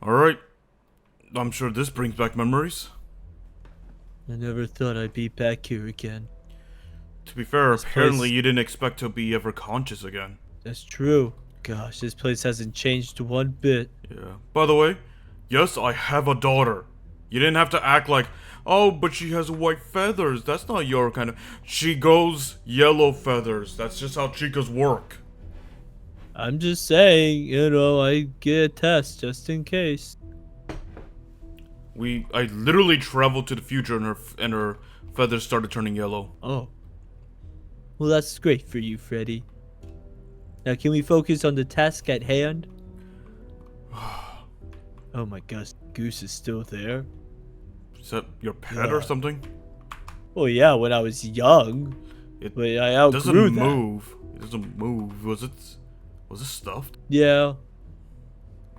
Alright. I'm sure this brings back memories. I never thought I'd be back here again. To be fair, This apparently place- you didn't expect to be ever conscious again. That's true. Gosh, this place hasn't changed one bit. Yeah. By the way, yes, I have a daughter. You didn't have to act like, oh, but she has white feathers. That's not your kind of... She goes yellow feathers. That's just how chicas work. I'm just saying, I get a test just in case. I literally traveled to the future and her feathers started turning yellow. Oh. Well, that's great for you, Freddy. Now, can we focus on the task at hand? Oh my gosh, Goose is still there? Is that your pet or something? Oh yeah, when I was young. It But I outgrew doesn't that. move. It doesn't move. Was it stuffed? Yeah.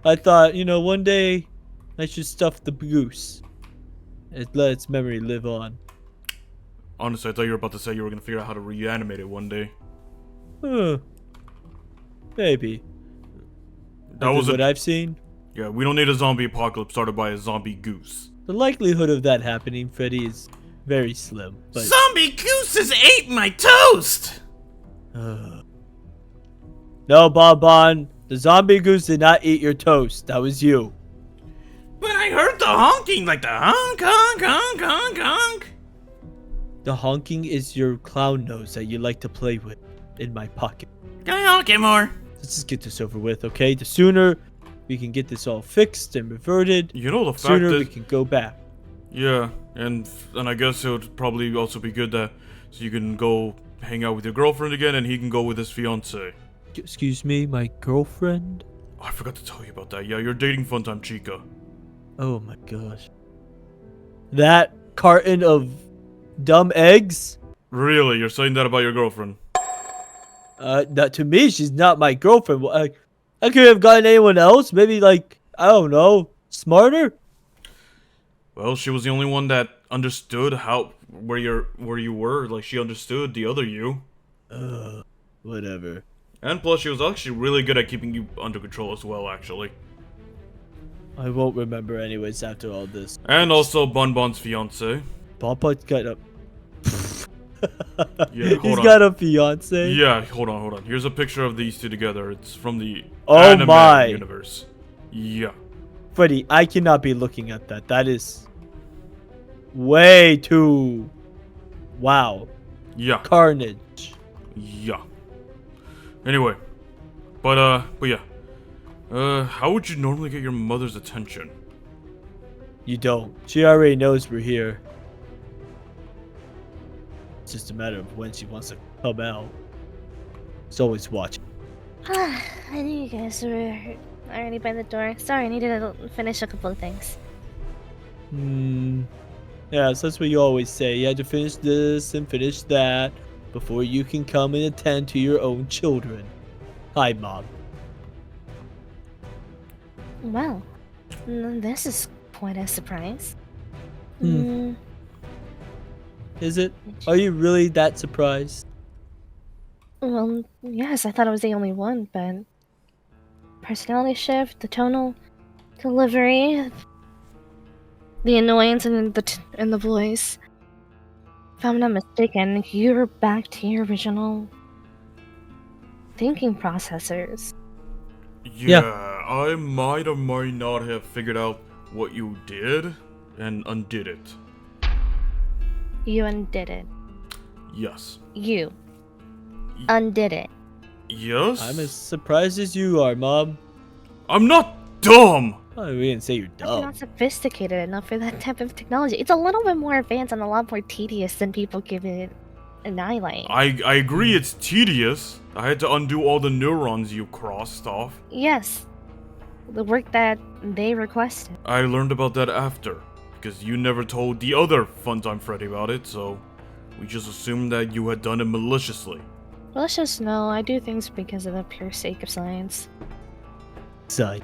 I thought, one day I should stuff the goose. And let its memory live on. Honestly, I thought you were about to say you were gonna figure out how to reanimate it one day. Huh. Maybe. That was what I've seen. Yeah, we don't need a zombie apocalypse started by a zombie goose. The likelihood of that happening, Freddy, is very slim. But Zombie gooses ate my toast! no, Bonbon. The zombie goose did not eat your toast. That was you. But I heard the honking, like the honk, honk, honk, honk, honk. The honking is your clown nose that you like to play with in my pocket. Can I honk it more? Let's just get this over with, okay? The sooner we can get this all fixed and reverted, You know the the fact sooner that... we can go back. Yeah, and I guess it would probably also be good that... So you can go hang out with your girlfriend again and he can go with his fiancée. Excuse me, my girlfriend? Oh, I forgot to tell you about that. Yeah, you're dating Funtime Chica. Oh my gosh. That carton of dumb eggs? Really? You're saying that about your girlfriend? That to me, she's not my girlfriend. Well, I could have gotten anyone else. Maybe like, I don't know, smarter? Well, she was the only one that understood where you were. Like, she understood the other you. Whatever. And plus, she was actually really good at keeping you under control as well, actually. I won't remember anyways after all this. And also Bonbon's fiance. Bonbon's got a... Yeah, He's got a fiance? Yeah, hold on. Here's a picture of these two together. It's from the Oh anime my. universe. Yeah. Freddy, I cannot be looking at that. That is... way too... Wow. Yeah. Carnage. Yeah. Anyway. But yeah. How would you normally get your mother's attention? You don't. She already knows we're here. It's just a matter of when she wants to come out. She's always watching. I knew you guys were already by the door. Sorry, I needed to finish a couple of things. Yeah, so that's what you always say. You had to finish this and finish that before you can come and attend to your own children. Hi, Mom. Well, this is quite a surprise. Is it? Are you really that surprised? Well, yes, I thought I was the only one, but personality shift, the tonal delivery, the annoyance in the voice. If I'm not mistaken, you're back to your original thinking processors. Yeah, I might or might not have figured out what you did and undid it. You undid it. Yes. You undid it. Yes? I'm as surprised as you are, Mom. I'm not dumb! Oh, we didn't say you're You're dumb. not sophisticated enough for that type of technology. It's a little bit more advanced and a lot more tedious than people give it an highlight. I agree it's tedious. I had to undo all the neurons you crossed off. Yes. The work that they requested. I learned about that after, because you never told the other Funtime Freddy about it, so we just assumed that you had done it maliciously. Well, let's just know I do things because of the pure sake of science. Side.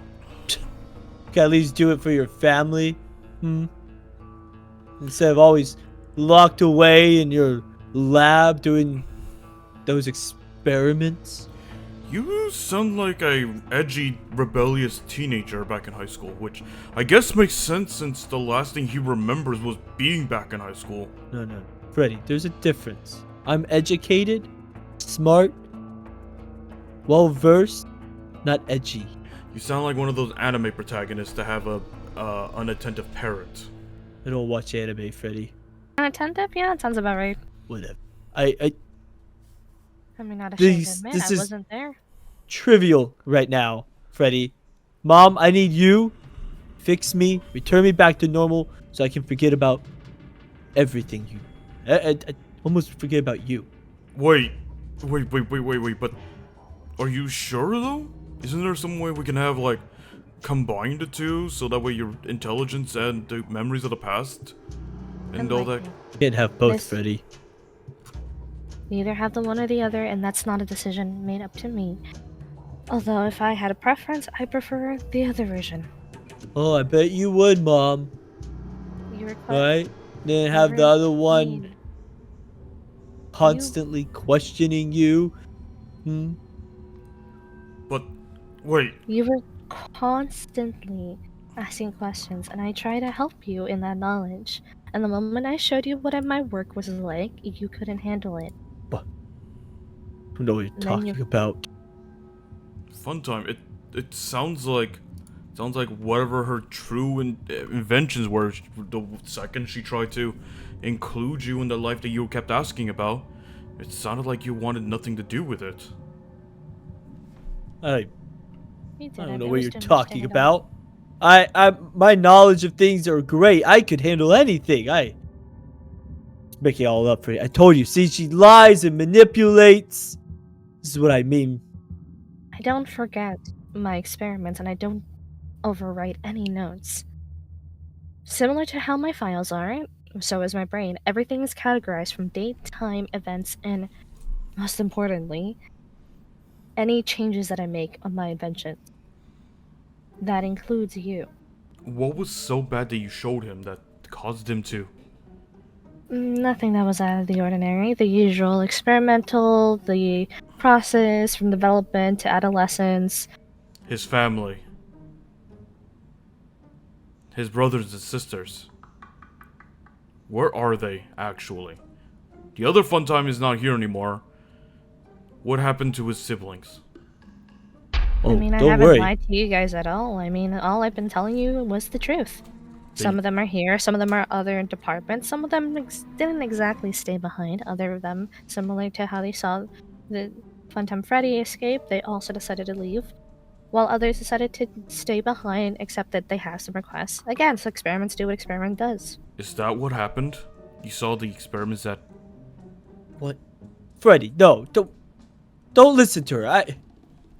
Can at least do it for your family. Instead of always locked away in your lab doing those experiments. You sound like a edgy, rebellious teenager back in high school, which I guess makes sense since the last thing he remembers was being back in high school. No. Freddy, there's a difference. I'm educated, smart, well-versed, not edgy. You sound like one of those anime protagonists to have a unattentive parent. I don't watch anime, Freddy. Unattentive? Yeah, that sounds about right. Whatever. I I mean, not ashamed to admit, this I is wasn't there. trivial right now, Freddy. Mom, I need you. Fix me. Return me back to normal so I can forget about everything you. I almost forget about you. Wait, but are you sure though? Isn't there some way we can have, like, combine the two so that way your intelligence and the memories of the past and all that? You can't have both, This- Freddy. You either have the one or the other, and that's not a decision made up to me. Although, if I had a preference, I prefer the other version. Oh, I bet you would, Mom. You were Right? Then have the other one mean. constantly questioning you. Hmm? But wait, You were constantly asking questions, and I try to help you in that knowledge. And the moment I showed you what my work was like, you couldn't handle it. I don't know what you're Then you- talking about. Funtime, it sounds like whatever her true inventions were. The second she tried to include you in the life that you kept asking about, it sounded like you wanted nothing to do with it. I You did don't it. know It what was you're too much to talking handle. about. My knowledge of things are great. I could handle anything. Making it all up for you. I told you. See, she lies and manipulates. This is what I mean. I don't forget my experiments, and I don't overwrite any notes. Similar to how my files are, so is my brain. Everything is categorized from date, time, events, and most importantly, any changes that I make on my inventions. That includes you. What was so bad that you showed him that caused him to? Nothing that was out of the ordinary. The usual experimental, the process from development to adolescence. His family. His brothers and sisters. Where are they, actually? The other Funtime is not here anymore. What happened to his siblings? Oh, I mean, I don't haven't worry. lied to you guys at all. I mean, all I've been telling you was the truth. Some of them are here, some of them are other departments, some of them didn't exactly stay behind. Other of them, similar to how they saw the Funtime Freddy escape, they also decided to leave. While others decided to stay behind, except that they have some requests. Again, so experiments do what experiment does. Is that what happened? You saw the experiments that... What? Freddy, no, don't listen to her.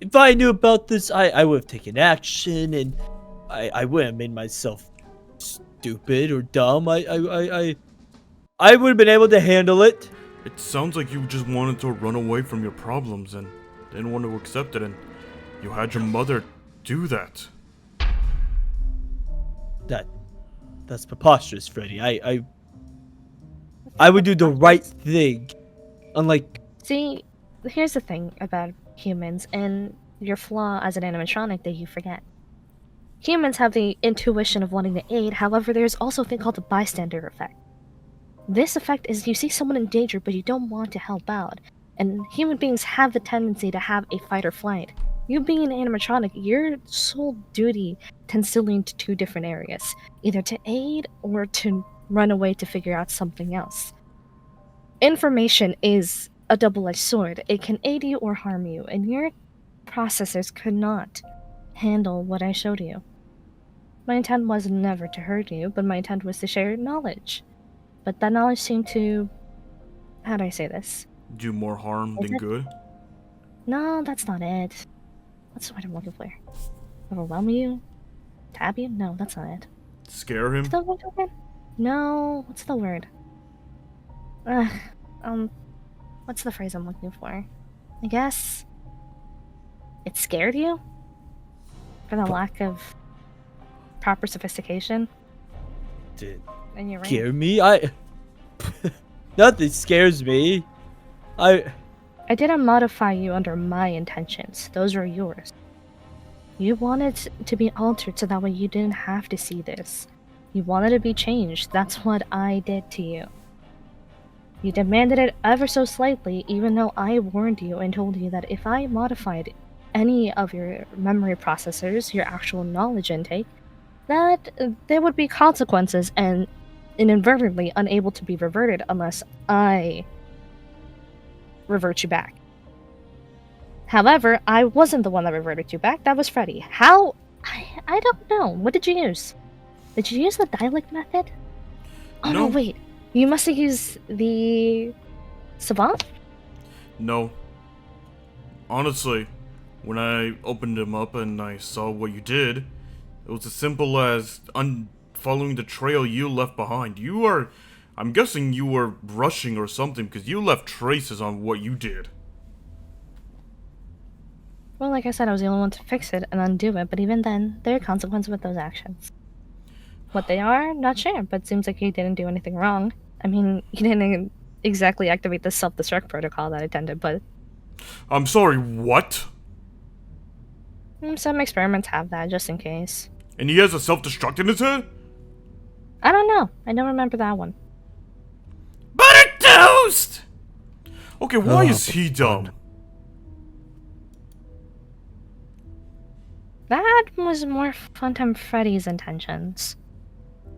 If I knew about this, I would have taken action, and I wouldn't have made myself stupid or dumb. I would have been able to handle it. It sounds like you just wanted to run away from your problems and didn't want to accept it, and you had your mother do that. That's preposterous, Freddy. I would do the right thing. Unlike See, here's the thing about humans and your flaw as an animatronic that you forget. Humans have the intuition of wanting to aid, however, there's also a thing called the bystander effect. This effect is you see someone in danger, but you don't want to help out. And human beings have the tendency to have a fight or flight. You being an animatronic, your sole duty tends to lean to two different areas, either to aid or to run away to figure out something else. Information is a double-edged sword. It can aid you or harm you, and your processors could not handle what I showed you. My intent was never to hurt you, but my intent was to share knowledge. But that knowledge seemed to... how do I say this? Do more harm Is than it? good? No, that's not it. What's the word I'm looking for? Overwhelm you? Tab you? No, that's not it. Scare him? What's the word again? No, what's the word? What's the phrase I'm looking for? I guess... it scared you? For the lack of proper sophistication? did And you're right. scare me. Nothing scares me. I didn't modify you under my intentions. Those were yours. You wanted to be altered so that way you didn't have to see this. You wanted to be changed. That's what I did to you. You demanded it ever so slightly, even though I warned you and told you that if I modified any of your memory processors, your actual knowledge intake, that there would be consequences and inadvertently unable to be reverted unless I revert you back. However, I wasn't the one that reverted you back, that was Freddy. How? I don't know. What did you use? Did you use the dialect method? Oh no, wait. You must have used the savant? No. Honestly, when I opened him up and I saw what you did, it was as simple as following the trail you left behind. I'm guessing you were rushing or something because you left traces on what you did. Well, like I said, I was the only one to fix it and undo it, but even then, there are consequences with those actions. What they are, not sure, but seems like you didn't do anything wrong. I mean, you didn't exactly activate the self-destruct protocol that I tended, but... I'm sorry, what? Some experiments have that, just in case. And he has a self-destruct in his head? I don't know. I don't remember that one. Butter toast! Okay, why is he dumb? That was more Funtime Freddy's intentions.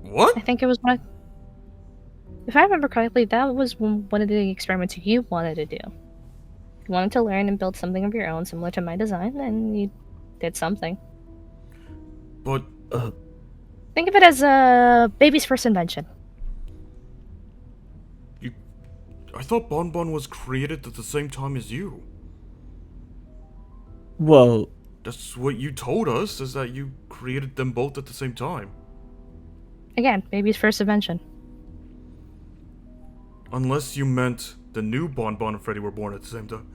What? I think it was one. If I remember correctly, that was one of the experiments you wanted to do. You wanted to learn and build something of your own, similar to my design, and you did something. But, think of it as a baby's first invention. I thought Bonbon was created at the same time as you. Well... That's what you told us, is that you created them both at the same time. Again, baby's first invention. Unless you meant the new Bonbon and Freddy were born at the same time.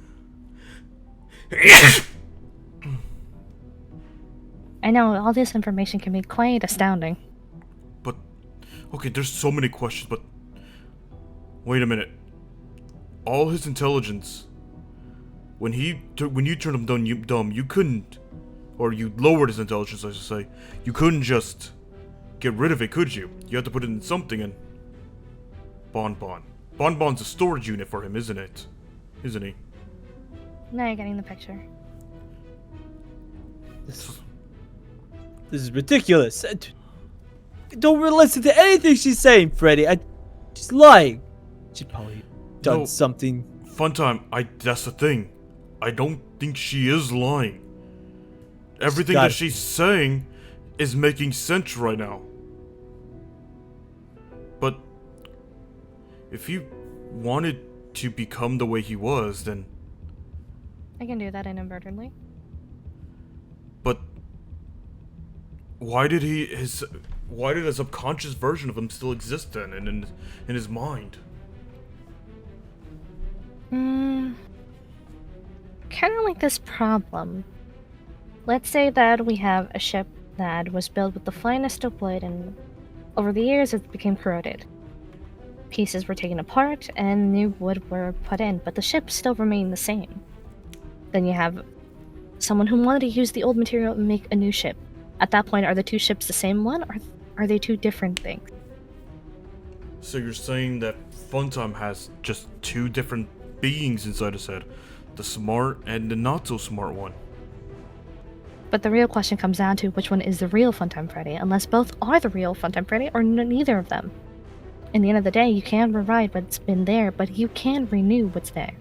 I know, all this information can be quite astounding. But, okay, there's so many questions, but... Wait a minute. All his intelligence... When you turned him dumb, you couldn't... Or you lowered his intelligence, I should say. You couldn't just... get rid of it, could you? You had to put it in something and... Bonbon. Bonbon's a storage unit for him, isn't it? Isn't he? Now you're getting the picture. This is ridiculous. Don't listen to anything she's saying, Freddy. She's lying. She probably done something. Funtime, that's the thing. I don't think she is lying. Everything that she's saying is making sense right now. But if you wanted to become the way he was, then... I can do that inadvertently. But why did a subconscious version of him still exist then, in his mind? Kind of like this problem. Let's say that we have a ship that was built with the finest of wood, and over the years it became corroded. Pieces were taken apart and new wood were put in, but the ship still remained the same. Then you have someone who wanted to use the old material and make a new ship. At that point, are the two ships the same one, or are they two different things? So you're saying that Funtime has just two different beings inside his head. The smart and the not so smart one. But the real question comes down to which one is the real Funtime Freddy, unless both are the real Funtime Freddy or neither of them. In the end of the day, you can rewrite what's been there, but you can renew what's there.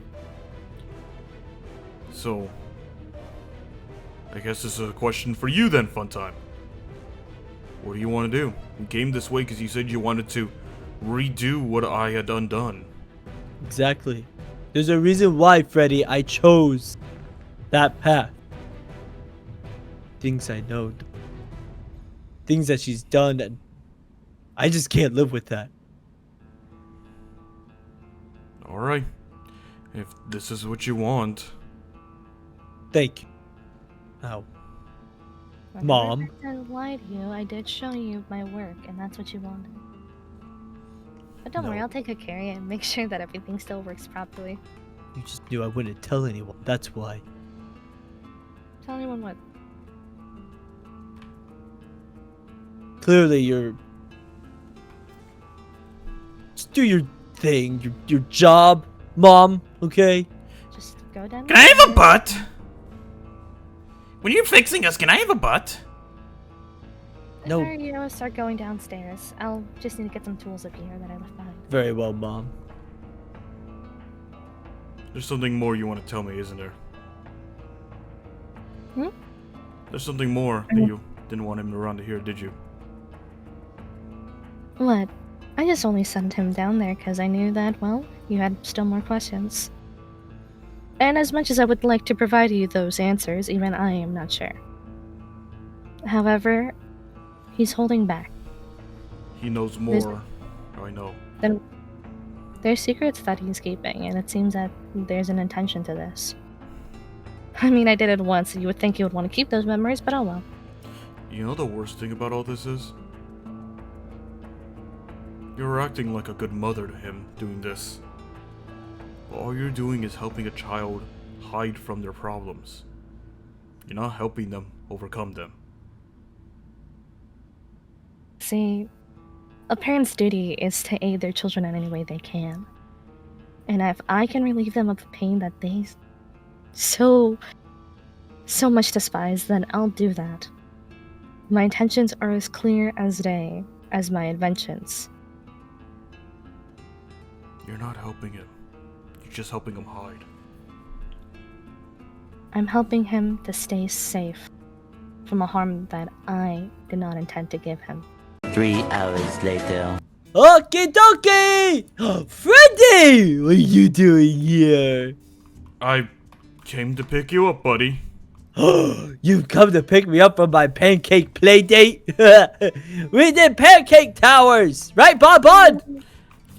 So, I guess this is a question for you then, Funtime. What do you want to do? You came this way because you said you wanted to redo what I had undone. Exactly. There's a reason why, Freddy, I chose that path. Things I know. Things that she's done, and I just can't live with that. Alright. If this is what you want. Thank you. Ow. Mom. I didn't lie to you. I did show you my work, and that's what you wanted. But don't worry, I'll take good care of you and make sure that everything still works properly. You just knew I wouldn't tell anyone. That's why. Tell anyone what? Clearly, you're. Just do your thing, your job, Mom. Okay. Just go down. Can I have a butt? When you're fixing us, can I have a butt? No. Sorry, you know, start going downstairs. I'll just need to get some tools up here that I left behind. Very well, Mom. There's something more you want to tell me, isn't there? Hmm? There's something more that you didn't want him around to hear, did you? What? I just only sent him down there because I knew that, well, you had still more questions. And as much as I would like to provide you those answers, even I am not sure. However, he's holding back. He knows more. I know. Then there's secrets that he's keeping, and it seems that there's an intention to this. I mean, I did it once, and you would think you would want to keep those memories, but oh well. You know the worst thing about all this is? You're acting like a good mother to him doing this. But all you're doing is helping a child hide from their problems. You're not helping them overcome them. See, a parent's duty is to aid their children in any way they can. And if I can relieve them of the pain that they so much despise, then I'll do that. My intentions are as clear as day as my inventions. You're not helping him. You're just helping him hide. I'm helping him to stay safe from a harm that I did not intend to give him. 3 hours later. Okie dokie! Freddy! What are you doing here? I came to pick you up, buddy. You've come to pick me up from my pancake play date? We did pancake towers! Right, Bon?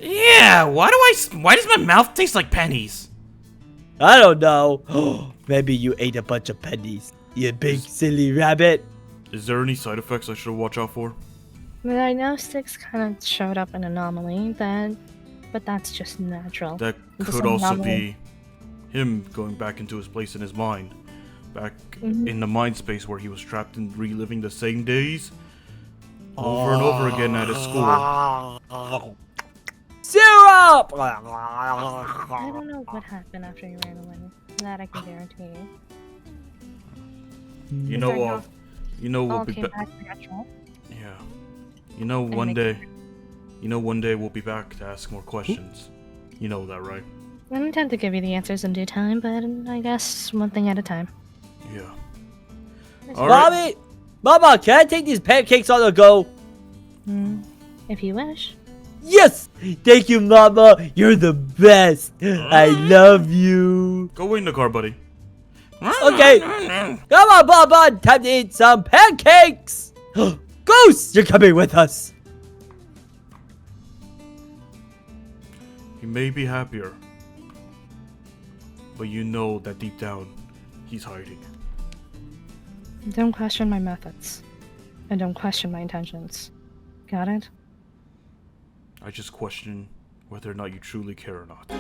Yeah, why does my mouth taste like pennies? I don't know. Maybe you ate a bunch of pennies. You big silly rabbit. Is there any side effects I should watch out for? The diagnostics kind of showed up an anomaly, but that's just natural. That Just could an also anomaly. be him going back into his place in his mind. Back in the mind space where he was trapped and reliving the same days over and over again at his school. Syrup! I don't know what happened after you ran away. That I can guarantee you. You know, Sorry, we'll all be came back. back natural. Yeah. You know, one day we'll be back to ask more questions. You know that, right? I intend to give you the answers in due time, but I guess one thing at a time. Yeah. Yes. All right. Mama, can I take these pancakes on the go? If you wish. Yes! Thank you, Mama. You're the best. I love you. Go wait in the car, buddy. Okay. Come on, Bon. Time to eat some pancakes. Goose, you're coming with us. He may be happier, but you know that deep down, he's hiding. Don't question my methods. And don't question my intentions. Got it? I just question whether or not you truly care or not.